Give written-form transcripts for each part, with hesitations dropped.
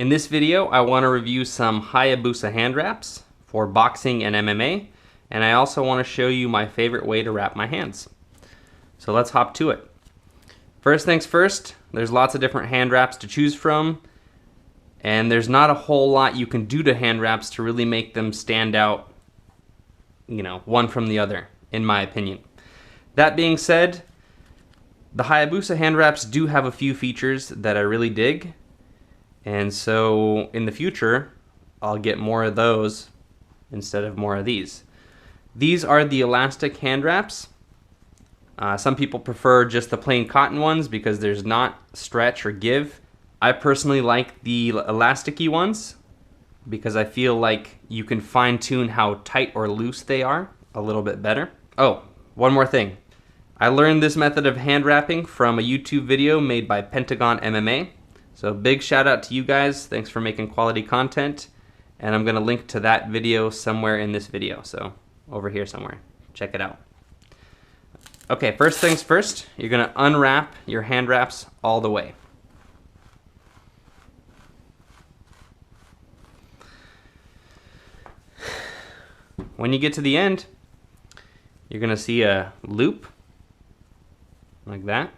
In this video, I want to review some Hayabusa hand wraps for boxing and MMA, and I also want to show you my favorite way to wrap my hands. So let's hop to it. First things first, there's lots of different hand wraps to choose from, and there's not a whole lot you can do to hand wraps to really make them stand out, one from the other, in my opinion. That being said, the Hayabusa hand wraps do have a few features that I really dig, and so in the future, I'll get more of those instead of more of these. These are the elastic hand wraps. Some people prefer just the plain cotton ones because there's not stretch or give. I personally like the elasticy ones because I feel like you can fine-tune how tight or loose they are a little bit better. Oh, one more thing. I learned this method of hand wrapping from a YouTube video made by Pentagon MMA. So big shout out to you guys. Thanks for making quality content. And I'm gonna link to that video somewhere in this video. So over here somewhere, check it out. Okay, first things first, you're gonna unwrap your hand wraps all the way. When you get to the end, you're gonna see a loop like that,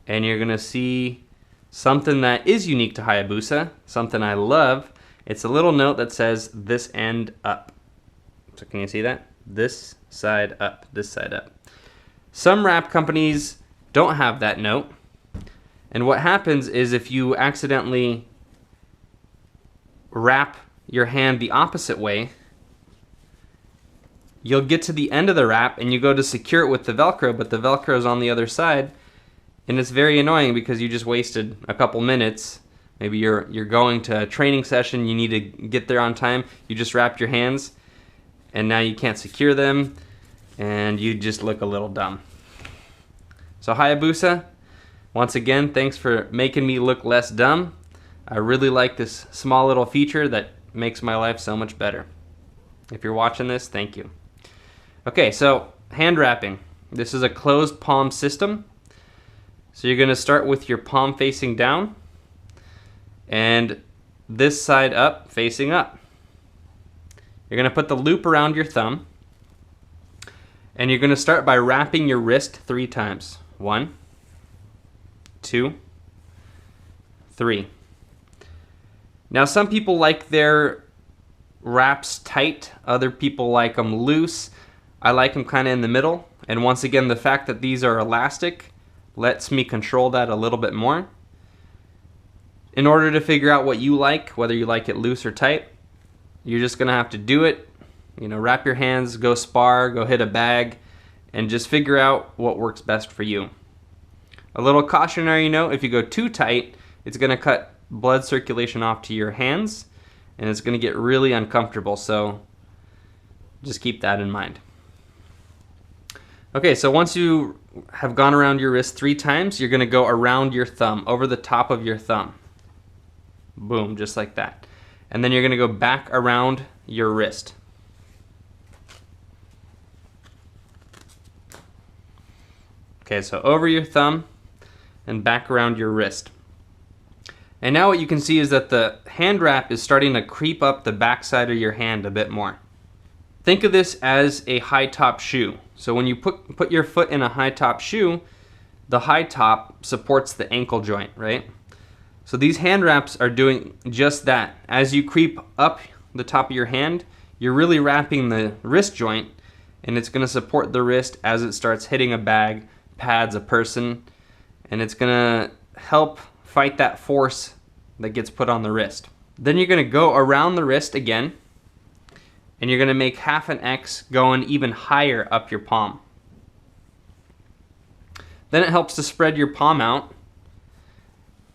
and you're gonna see something that is unique to Hayabusa, something I love. It's a little note that says this end up. So can you see that? This side up, this side up. Some wrap companies don't have that note, and what happens is if you accidentally wrap your hand the opposite way, you'll get to the end of the wrap and you go to secure it with the velcro, but the velcro is on the other side, and it's very annoying because you just wasted a couple minutes. Maybe you're going to a training session, you need to get there on time, you just wrapped your hands and now you can't secure them and you just look a little dumb. So Hayabusa, once again, thanks for making me look less dumb. I really like this small little feature that makes my life so much better. If you're watching this, thank you. Okay, so hand wrapping. This is a closed palm system. So you're gonna start with your palm facing down and this side up, facing up. You're gonna put the loop around your thumb and you're gonna start by wrapping your wrist 3 times. 1, 2, 3. Now some people like their wraps tight, other people like them loose. I like them kind of in the middle, and once again the fact that these are elastic lets me control that a little bit more. In order to figure out what you like, whether you like it loose or tight, you're just gonna have to do it. Wrap your hands, go spar, go hit a bag, and just figure out what works best for you. A little cautionary note, if you go too tight, it's gonna cut blood circulation off to your hands, and it's gonna get really uncomfortable, so just keep that in mind. Okay, so once you have gone around your wrist 3 times, you're gonna go around your thumb, over the top of your thumb. Boom, just like that. And then you're gonna go back around your wrist. Okay, so over your thumb and back around your wrist. And now what you can see is that the hand wrap is starting to creep up the back side of your hand a bit more. Think of this as a high top shoe. So when you put your foot in a high top shoe, the high top supports the ankle joint, right? So these hand wraps are doing just that. As you creep up the top of your hand, you're really wrapping the wrist joint, and it's gonna support the wrist as it starts hitting a bag, pads, a person, and it's gonna help fight that force that gets put on the wrist. Then you're gonna go around the wrist again, and you're gonna make half an X going even higher up your palm. Then it helps to spread your palm out,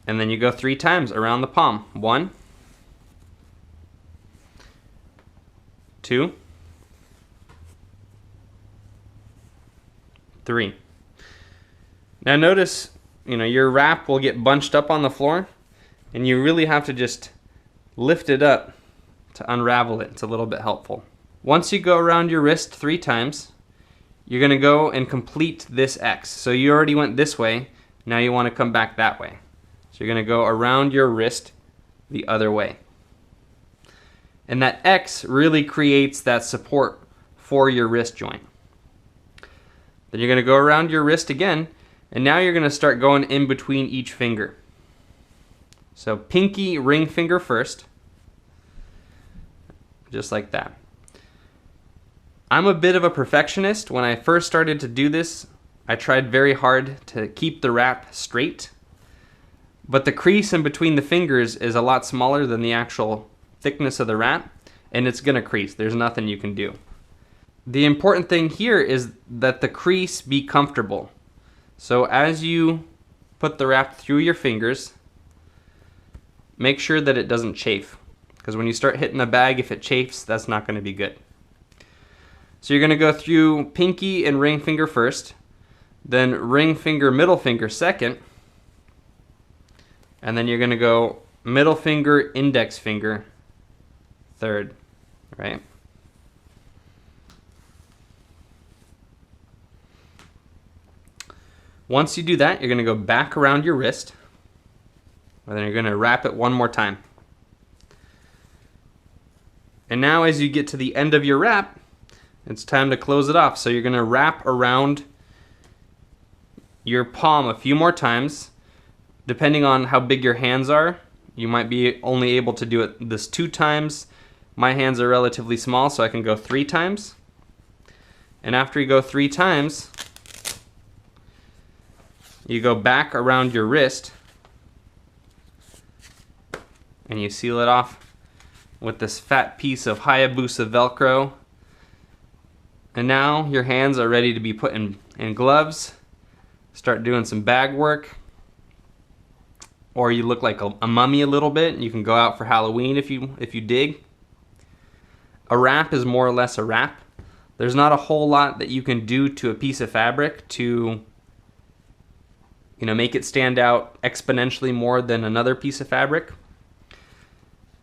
and then you go 3 times around the palm. 1, 2, 3. Now notice, your wrap will get bunched up on the floor, and you really have to just lift it up to unravel it. It's a little bit helpful. Once you go around your wrist 3 times, you're gonna go and complete this X. So you already went this way, now you wanna come back that way. So you're gonna go around your wrist the other way. And that X really creates that support for your wrist joint. Then you're going to go around your wrist again, and now you're going to start going in between each finger. So pinky, ring finger first, just like that. I'm a bit of a perfectionist. When I first started to do this, I tried very hard to keep the wrap straight, but the crease in between the fingers is a lot smaller than the actual thickness of the wrap, and it's going to crease. There's nothing you can do. The important thing here is that the crease be comfortable. So as you put the wrap through your fingers, make sure that it doesn't chafe, because when you start hitting the bag, if it chafes, that's not going to be good. So you're going to go through pinky and ring finger first, then ring finger, middle finger second, and then you're going to go middle finger, index finger third, right? Once you do that, you're going to go back around your wrist, and then you're going to wrap it one more time. And now as you get to the end of your wrap, it's time to close it off. So you're going to wrap around your palm a few more times. Depending on how big your hands are, you might be only able to do it this 2 times. My hands are relatively small, so I can go 3 times. And after you go 3 times, you go back around your wrist and you seal it off with this fat piece of Hayabusa velcro. And now your hands are ready to be put in gloves. Start doing some bag work. Or you look like a mummy a little bit, and you can go out for Halloween if you dig. A wrap is more or less a wrap. There's not a whole lot that you can do to a piece of fabric to make it stand out exponentially more than another piece of fabric.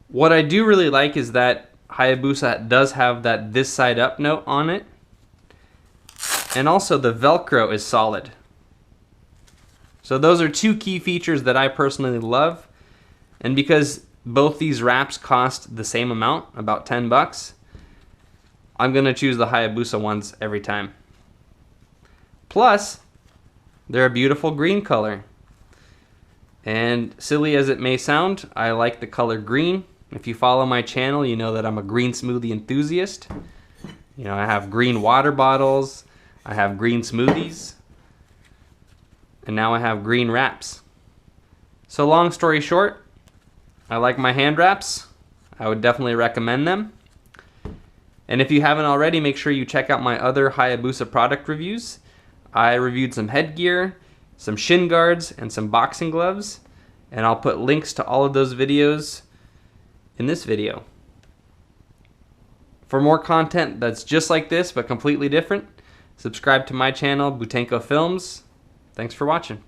What I do really like is that Hayabusa does have that this side up note on it. And also the Velcro is solid. So those are 2 key features that I personally love. And because both these wraps cost the same amount, about 10 bucks, I'm going to choose the Hayabusa ones every time. Plus, they're a beautiful green color. And silly as it may sound, I like the color green. If you follow my channel, you know that I'm a green smoothie enthusiast. I have green water bottles, I have green smoothies, and now I have green wraps. So long story short, I like my hand wraps. I would definitely recommend them. And if you haven't already, make sure you check out my other Hayabusa product reviews. I reviewed some headgear, some shin guards, and some boxing gloves. And I'll put links to all of those videos in this video. For more content that's just like this but completely different, subscribe to my channel, Butenko Films. Thanks for watching.